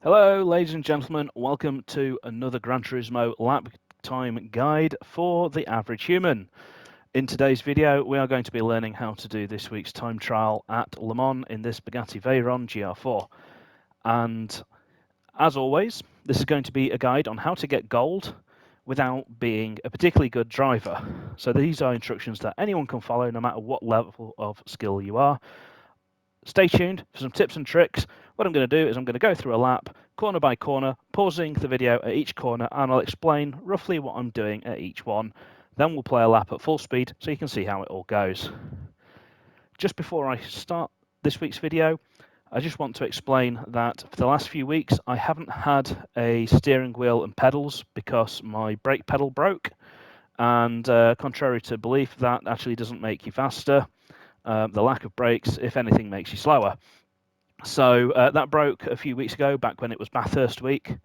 Hello, ladies and gentlemen. Welcome to another Gran Turismo lap time guide for the average human. In today's video, we are going to be learning how to do this week's time trial at Le Mans in this Bugatti Veyron Gr4. And as always, this is going to be a guide on how to get gold without being a particularly good driver. So these are instructions that anyone can follow no matter what level of skill you are. Stay tuned for some tips and tricks. What I'm going to do is I'm going to go through a lap, corner by corner, pausing the video at each corner, and I'll explain roughly what I'm doing at each one. Then we'll play a lap at full speed so you can see how it all goes. Just before I start this week's video, I just want to explain that for the last few weeks I haven't had a steering wheel and pedals because my brake pedal broke, and contrary to belief, that actually doesn't make you faster. The lack of brakes, if anything, makes you slower. So that broke a few weeks ago, back when it was Bathurst week,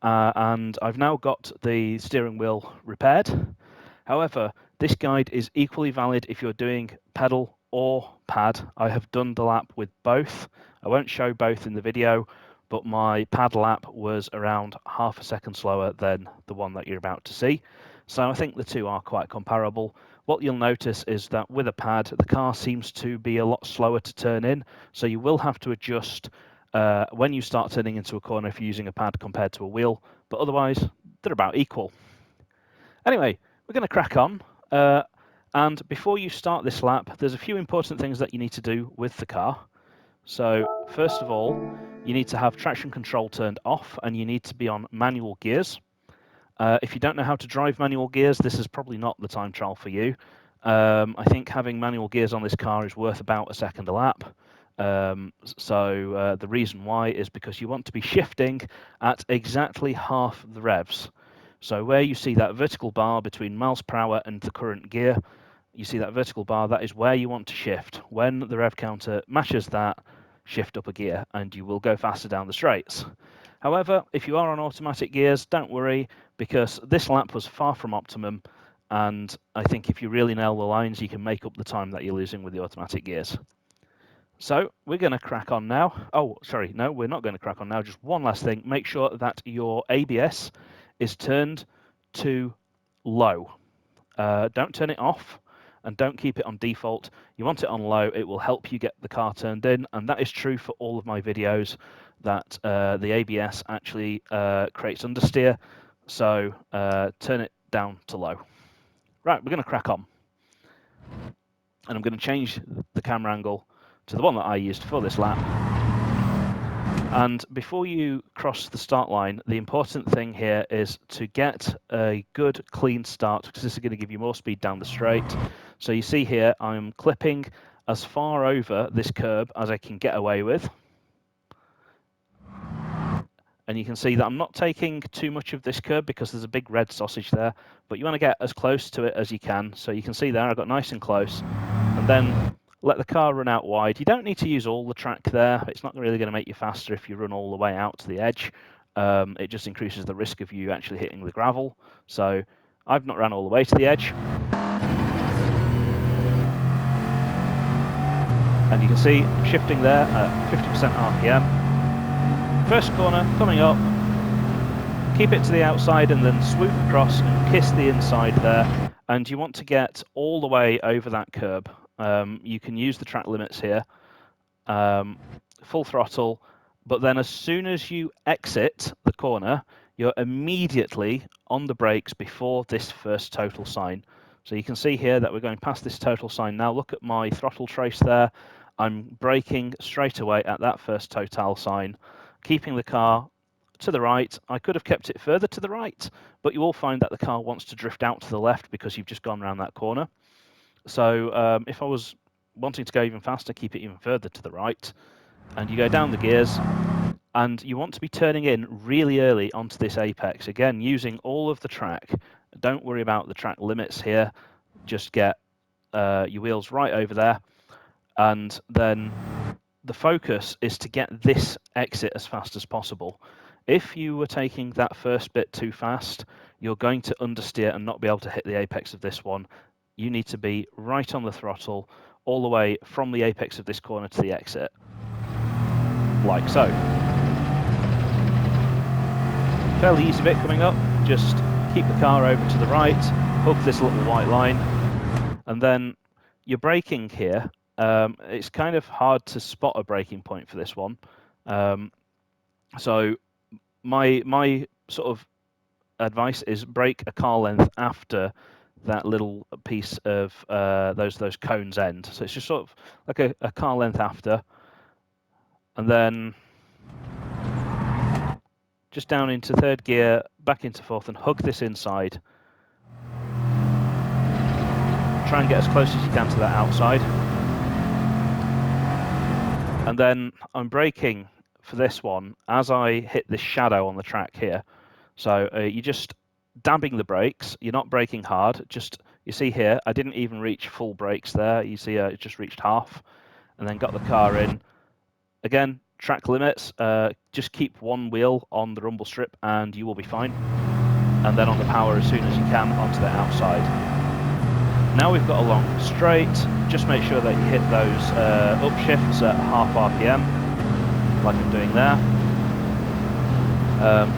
and I've now got the steering wheel repaired. However, this guide is equally valid if you're doing pedal or pad. I have done the lap with both. I won't show both in the video, but my pad lap was around half a second slower than the one that you're about to see. So I think the two are quite comparable. What you'll notice is that with a pad, the car seems to be a lot slower to turn in, so you will have to adjust when you start turning into a corner if you're using a pad compared to a wheel, but otherwise they're about equal. Anyway, we're going to crack on, and before you start this lap, there's a few important things that you need to do with the car. So first of all, you need to have traction control turned off, and you need to be on manual gears. If you don't know how to drive manual gears, this is probably not the time trial for you. I think having manual gears on this car is worth about a second a lap. The reason why is because you want to be shifting at exactly half the revs. So where you see that vertical bar between miles per hour and the current gear, you see that vertical bar, that is where you want to shift. When the rev counter matches that, shift up a gear and you will go faster down the straights. However, if you are on automatic gears, don't worry, because this lap was far from optimum, and I think if you really nail the lines, you can make up the time that you're losing with the automatic gears. So we're going to crack on now. Oh, sorry, no, we're not going to crack on now. Just one last thing. Make sure that your ABS is turned to low. Don't turn it off, and don't keep it on default. You want it on low. It will help you get the car turned in, and that is true for all of my videos, that the ABS actually creates understeer, so turn it down to low. Right, we're going to crack on. And I'm going to change the camera angle to the one that I used for this lap. And before you cross the start line, the important thing here is to get a good clean start, because this is going to give you more speed down the straight. So you see here, I'm clipping as far over this curb as I can get away with. And you can see that I'm not taking too much of this curb because there's a big red sausage there, but you want to get as close to it as you can. So you can see there, I got nice and close, and then let the car run out wide. You don't need to use all the track there. It's not really going to make you faster if you run all the way out to the edge. It just increases the risk of you actually hitting the gravel. So I've not ran all the way to the edge. And you can see I'm shifting there at 50% RPM. First corner, coming up, keep it to the outside and then swoop across and kiss the inside there. And you want to get all the way over that curb. You can use the track limits here, full throttle, but then as soon as you exit the corner, you're immediately on the brakes before this first total sign. So you can see here that we're going past this total sign now. Look at my throttle trace there. I'm braking straight away at that first total sign, keeping the car to the right. I could have kept it further to the right, but you will find that the car wants to drift out to the left because you've just gone around that corner. So if I was wanting to go even faster, keep it even further to the right, and you go down the gears, and you want to be turning in really early onto this apex. Again, using all of the track. Don't worry about the track limits here. Just get your wheels right over there, and then the focus is to get this exit as fast as possible. If you were taking that first bit too fast, you're going to understeer and not be able to hit the apex of this one. You need to be right on the throttle all the way from the apex of this corner to the exit, like so. fairly easy bit coming up. Just keep the car over to the right, hook this little white line, and then your braking here. It's kind of hard to spot a braking point for this one. So my sort of advice is brake a car length after that little piece of those cones end. So it's just sort of like a car length after, and then just down into third gear, back into fourth, and hug this inside. Try and get as close as you can to that outside. And then I'm braking for this one as I hit this shadow on the track here. So you're just dabbing the brakes. You're not braking hard. Just, you see here, I didn't even reach full brakes there. You see it just reached half, and then got the car in. Again, track limits. Just keep one wheel on the rumble strip and you will be fine. And then on the power as soon as you can onto the outside. Now we've got a long straight. Just make sure that you hit those upshifts at half RPM, like I'm doing there.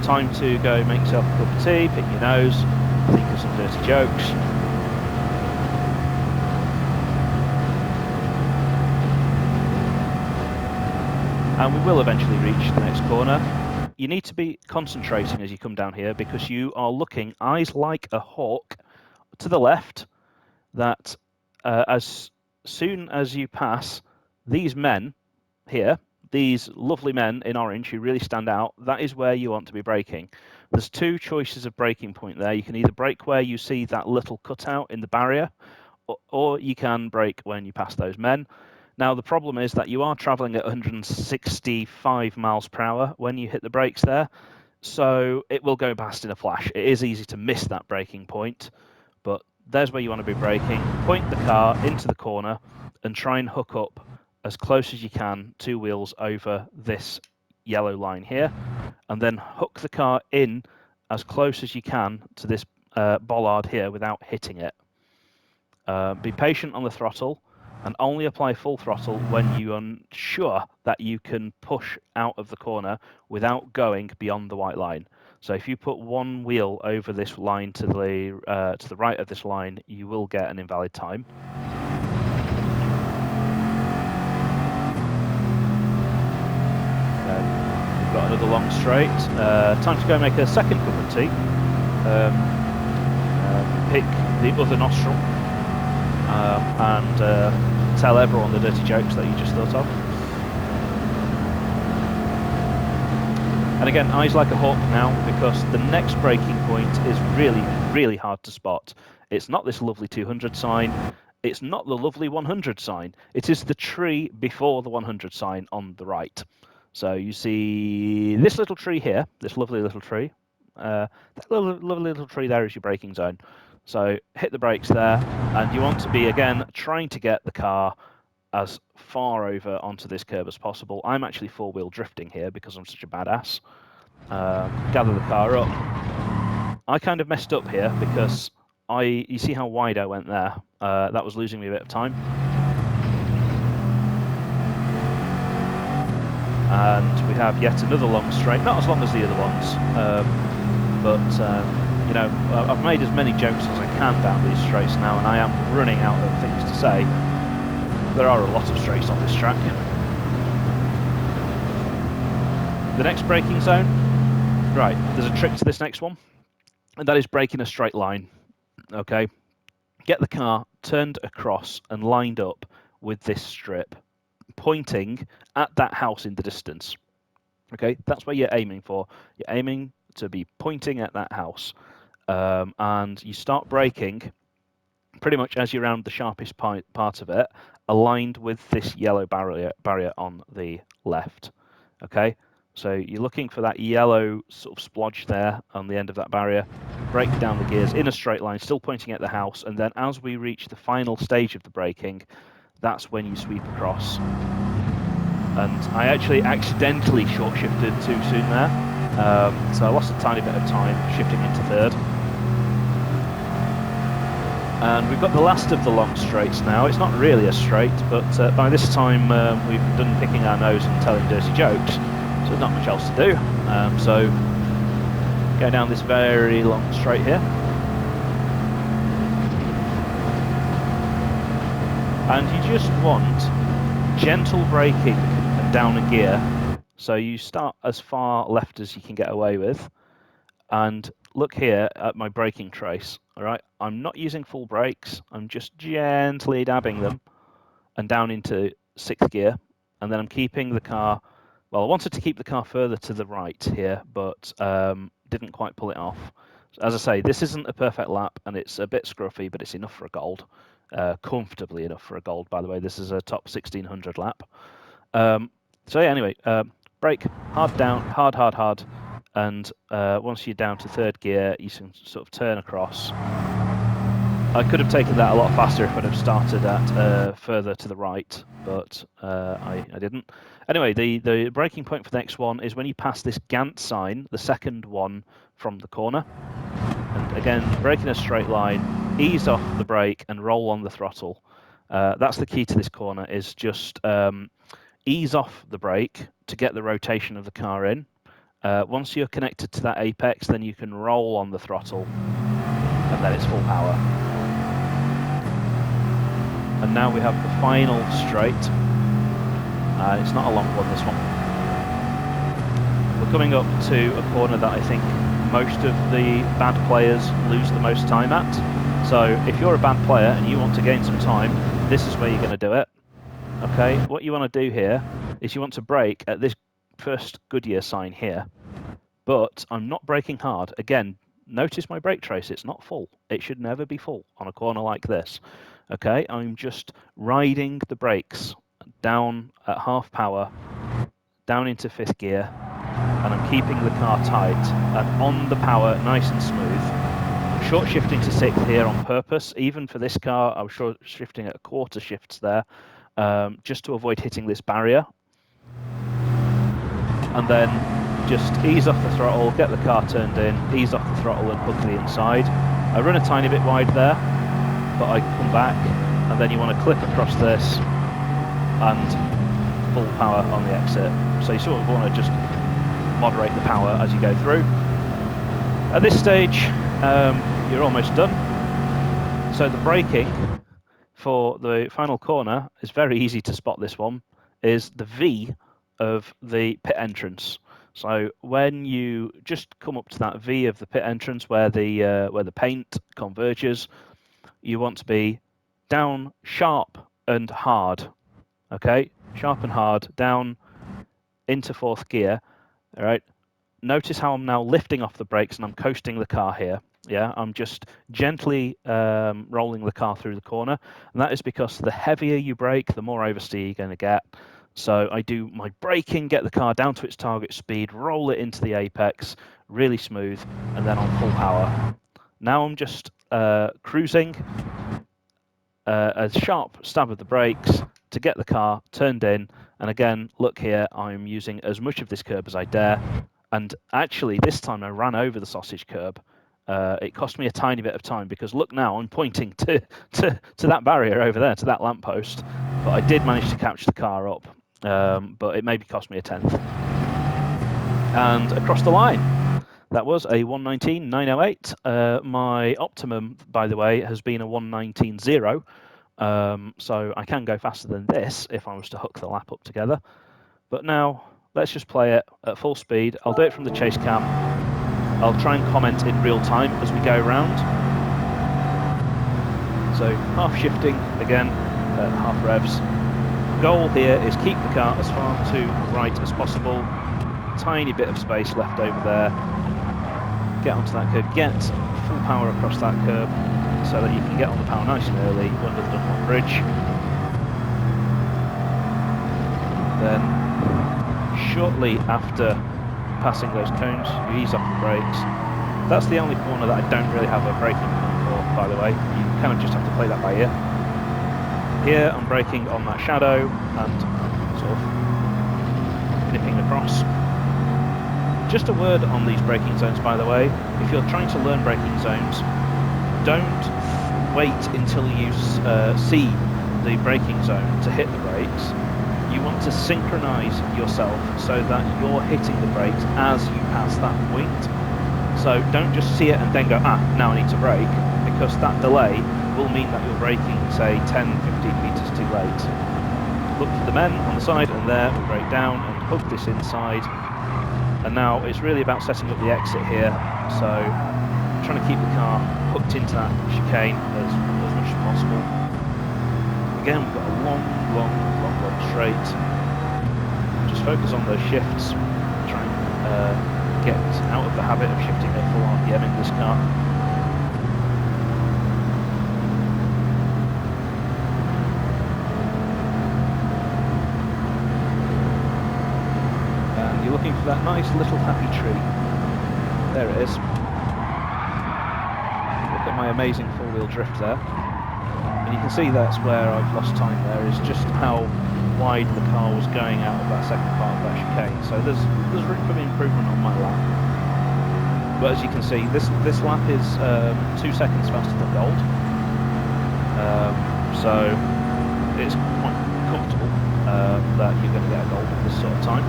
Time to go make yourself a cup of tea, pick your nose, think of some dirty jokes. And we will eventually reach the next corner. You need to be concentrating as you come down here because you are looking eyes like a hawk to the left, that as soon as you pass these men here, these lovely men in orange who really stand out, that is where you want to be braking. There's two choices of braking point there. You can either brake where you see that little cutout in the barrier, or you can brake when you pass those men. Now, the problem is that you are traveling at 165 miles per hour when you hit the brakes there, so it will go past in a flash. It is easy to miss that braking point, but there's where you want to be braking. Point the car into the corner and try and hook up as close as you can, two wheels over this yellow line here, and then hook the car in as close as you can to this bollard here without hitting it. Be patient on the throttle and only apply full throttle when you are sure that you can push out of the corner without going beyond the white line. So if you put one wheel over this line to the right of this line, you will get an invalid time. We've got another long straight. Time to go make a second cup of tea. Pick the other nostril and tell everyone the dirty jokes that you just thought of. And again, eyes like a hawk now, because the next braking point is really, really hard to spot. It's not this lovely 200 sign. It's not the lovely 100 sign. It is the tree before the 100 sign on the right. So you see this little tree here, this lovely little tree. That lovely little tree there is your braking zone. So hit the brakes there, and you want to be, again, trying to get the car as far over onto this curve as possible. I'm actually four-wheel drifting here because I'm such a badass. Gather the car up. I kind of messed up here because you see how wide I went there? That was losing me a bit of time. And we have yet another long straight, not as long as the other ones, but you know, I've made as many jokes as I can down these straights now, and I am running out of things to say. There are a lot of straights on this track. The next braking zone, right, there's a trick to this next one, and that is braking a straight line. Okay, get the car turned across and lined up with this strip, pointing at that house in the distance. Okay, that's where you're aiming for. You're aiming to be pointing at that house, and you start braking pretty much as you round the sharpest part of it, aligned with this yellow barrier on the left. Okay, so you're looking for that yellow sort of splodge there on the end of that barrier. Brake down the gears in a straight line, still pointing at the house, and then as we reach the final stage of the braking, that's when you sweep across. And I actually accidentally short shifted too soon there, so I lost a tiny bit of time shifting into third. And we've got the last of the long straights now. It's not really a straight, but by this time we've done picking our nose and telling dirty jokes, so there's not much else to do. So Go down this very long straight here. And you just want gentle braking and down a gear. So you start as far left as you can get away with. And look here at my braking trace, all right? I'm not using full brakes. I'm just gently dabbing them and down into 6th gear. And then I'm keeping the car, well, I wanted to keep the car further to the right here, but didn't quite pull it off. As I say, this isn't a perfect lap, and it's a bit scruffy, but it's enough for a gold. Comfortably enough for a gold, by the way. This is a top 1600 lap. So yeah, anyway, brake, hard down, hard. And once you're down to 3rd gear, you can sort of turn across. I could have taken that a lot faster if I'd have started at further to the right, but I didn't. Anyway, the braking point for the next one is when you pass this Gant sign, the 2nd one from the corner. And again, brake in a straight line, ease off the brake and roll on the throttle. That's the key to this corner, is just ease off the brake to get the rotation of the car in. Once you're connected to that apex, then you can roll on the throttle, and then it's full power. And now we have the final straight. It's not a long one, this one. We're coming up to a corner that I think most of the bad players lose the most time at. So if you're a bad player and you want to gain some time, this is where you're going to do it. Okay, what you want to do here is you want to brake at this first Goodyear sign here, but I'm not braking hard. Again, notice my brake trace, it's not full. It should never be full on a corner like this. Okay, I'm just riding the brakes down at half power, down into 5th gear, and I'm keeping the car tight and on the power, nice and smooth. I'm short shifting to 6th here on purpose. Even for this car, I was short shifting at 1/4 shifts there, just to avoid hitting this barrier. And then just ease off the throttle, get the car turned in, ease off the throttle and hook the inside. I run a tiny bit wide there, but I come back, and then you want to clip across this and full power on the exit. So you sort of want to just moderate the power as you go through. At this stage, you're almost done. So the braking for the final corner is very easy to spot. This one is the V of the pit entrance. So when you just come up to that V of the pit entrance where the paint converges, you want to be down sharp and hard. Okay, sharp and hard, down into 4th gear. All right. Notice how I'm now lifting off the brakes and I'm coasting the car here. Yeah, I'm just gently rolling the car through the corner, and that is because the heavier you brake, the more oversteer you're going to get. So I do my braking, get the car down to its target speed, roll it into the apex, really smooth, and then on full power. Now I'm just cruising, a sharp stab of the brakes to get the car turned in. And again, look here, I'm using as much of this curb as I dare. And actually, this time I ran over the sausage curb. It cost me a tiny bit of time because look now, I'm pointing to that barrier over there, to that lamppost. But I did manage to catch the car up. But it maybe cost me a 10th. And across the line, that was a 1:19.908. My optimum, by the way, has been a 1:19.0. So I can go faster than this if I was to hook the lap up together. But now, let's just play it at full speed. I'll do it from the chase cam. I'll try and comment in real time as we go around. So half shifting again at half revs. Goal here is keep the car as far to the right as possible. Tiny bit of space left over there. Get onto that curb, get full power across that curb so that you can get on the power nice and early under the Dunlop bridge. Then shortly after passing those cones, you ease off the brakes. That's the only corner that I don't really have a braking point for, by the way. You kind of just have to play that by ear. Here I'm braking on that shadow and sort of nipping across. Just a word on these braking zones, by the way. If you're trying to learn braking zones, don't wait until you see the braking zone to hit the brakes. You want to synchronize yourself so that you're hitting the brakes as you pass that point. So So don't just see it and then go, now I need to brake, because that delay will mean that you're braking, say, 10, 15 metres too late. Look for the men on the side, and there we brake down and hook this inside. And now it's really about setting up the exit here, so trying to keep the car hooked into that chicane as much as possible. Again, we've got a long straight. Just focus on those shifts, try and get out of the habit of shifting at full RPM in this car. And you're looking for that nice little happy tree. There it is. Look at my amazing four-wheel drift there. And you can see that's where I've lost time there, is just how wide the car was going out of that second part of that chicane. So there's room for improvement on my lap. But as you can see, this lap is 2 seconds faster than gold. So it's quite comfortable that you're going to get a gold at this sort of time.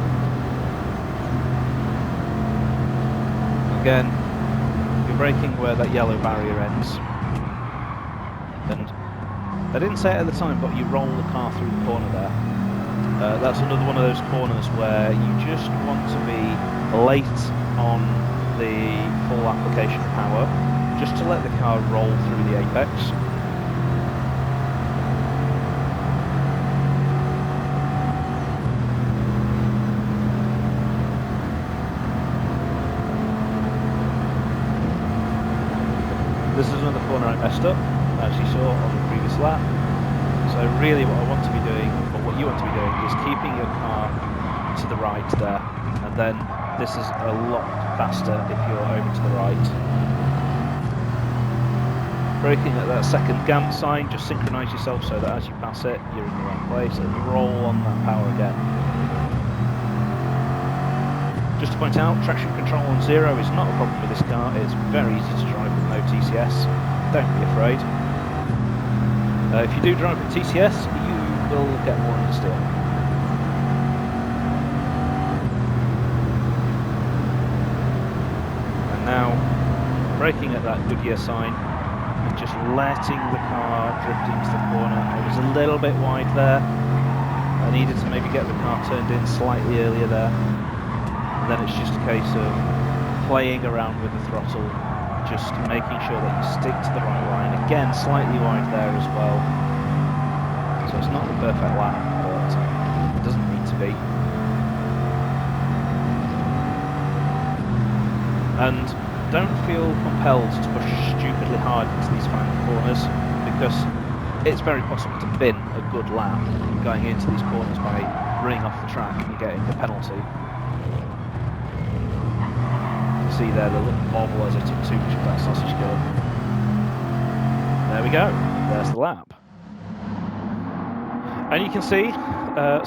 Again, you're braking where that yellow barrier ends. And I didn't say it at the time, but you roll the car through the corner there. That's another one of those corners where you just want to be late on the full application of power, just to let the car roll through the apex. This is another corner I messed up, as you saw on the previous lap. So really what I want to be doing, or what you want to be doing, is keeping your car to the right there, and then this is a lot faster if you're over to the right. Braking at that second GAM sign, just synchronise yourself so that as you pass it, you're in the right place, and roll on that power again. Just to point out, traction control on 0 is not a problem with this car. It's very easy to drive with no TCS. Don't be afraid. If you do drive with TCS, you will get more understeer. And now, braking at that Goodyear sign, and just letting the car drift into the corner. I was a little bit wide there. I needed to maybe get the car turned in slightly earlier there. And then it's just a case of playing around with the throttle, just making sure that you stick to the right line. Again, slightly wide there as well. So it's not the perfect lap, but it doesn't need to be. And don't feel compelled to push stupidly hard into these final corners, because it's very possible to bin a good lap going into these corners by running off the track and getting a penalty. See there the little bobble as I took too much of that sausage curve. There we go, there's the lap. And you can see,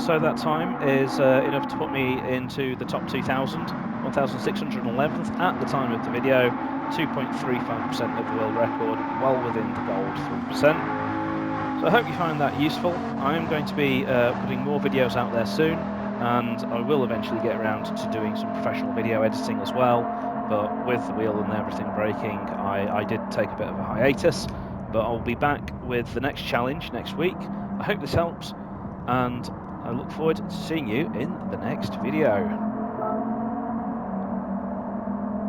so that time is enough to put me into the top 2,000, 1,611th at the time of the video, 2.35% of the world record, well within the gold 3%. So I hope you find that useful. I am going to be putting more videos out there soon, and I will eventually get around to doing some professional video editing as well. But with the wheel and everything breaking, I did take a bit of a hiatus, but I'll be back with the next challenge next week. I hope this helps, and I look forward to seeing you in the next video.